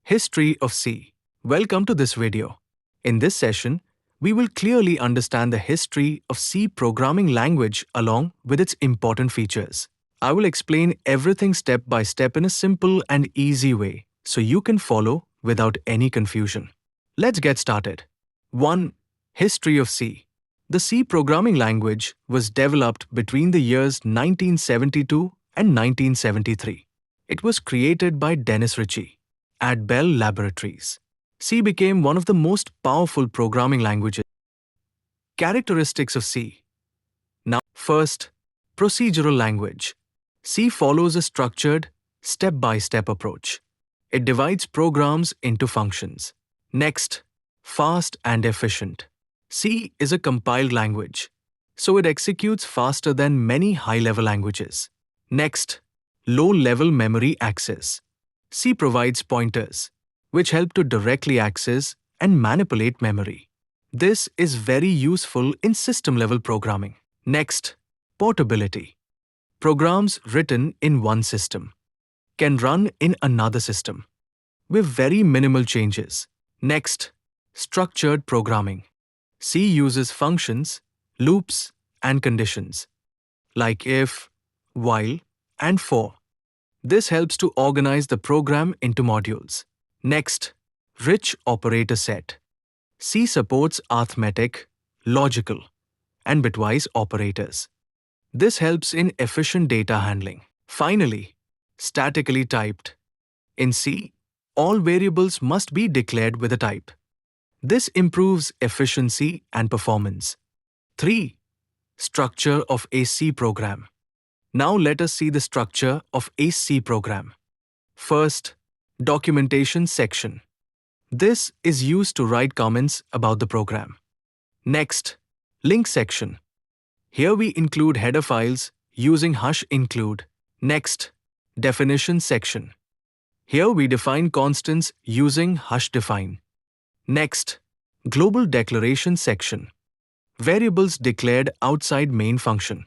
History of C. Welcome to this video. In this session, we will clearly understand the history of C programming language along with its important features. I will explain everything step by step in a simple and easy way so you can follow without any confusion. Let's get started. 1. History of C. The C programming language was developed between the years 1972 and 1973. It was created by Dennis Ritchie at Bell Laboratories. C became one of the most powerful programming languages. Characteristics of C. Now, first, procedural language. C follows a structured, step-by-step approach. It divides programs into functions. Next, fast and efficient. C is a compiled language, so it executes faster than many high-level languages. Next, low-level memory access. C provides pointers, which help to directly access and manipulate memory. This is very useful in system-level programming. Next, portability. Programs written in one system can run in another system with very minimal changes. Next, structured programming. C uses functions, loops, and conditions, like if, while, and for. This helps to organize the program into modules. Next, rich operator set. C supports arithmetic, logical, and bitwise operators. This helps in efficient data handling. Finally, statically typed. In C, all variables must be declared with a type. This improves efficiency and performance. 3. Structure of a C program. Now let us see the structure of a C program. First, documentation section. This is used to write comments about the program. Next, link section. Here we include header files using hash include. Next, definition section. Here we define constants using hash define. Next, global declaration section. Variables declared outside main function.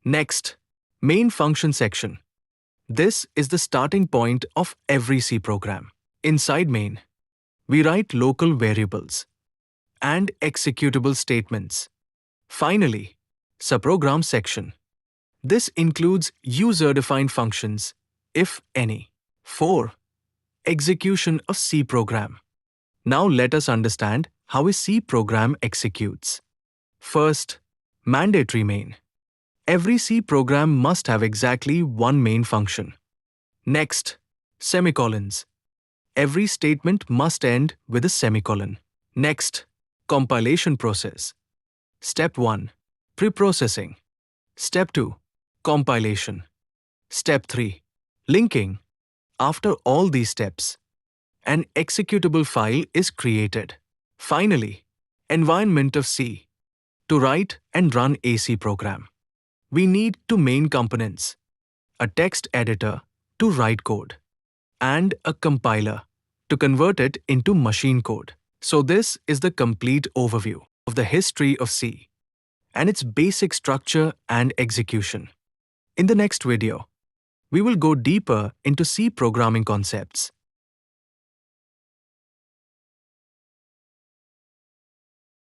Next, main function section. This is the starting point of every C program. Inside main, we write local variables and executable statements. Finally, subprogram section. This includes user-defined functions, if any. 4. Execution of C program. Now let us understand how a C program executes. First, mandatory main. Every C program must have exactly one main function. Next, semicolons. Every statement must end with a semicolon. Next, compilation process. Step 1. Preprocessing. Step 2. Compilation. Step 3. Linking. After all these steps, an executable file is created. Finally, environment of C. To write and run a C program, we need two main components: a text editor to write code and a compiler to convert it into machine code. So this is the complete overview of the history of C and its basic structure and execution. In the next video, we will go deeper into C programming concepts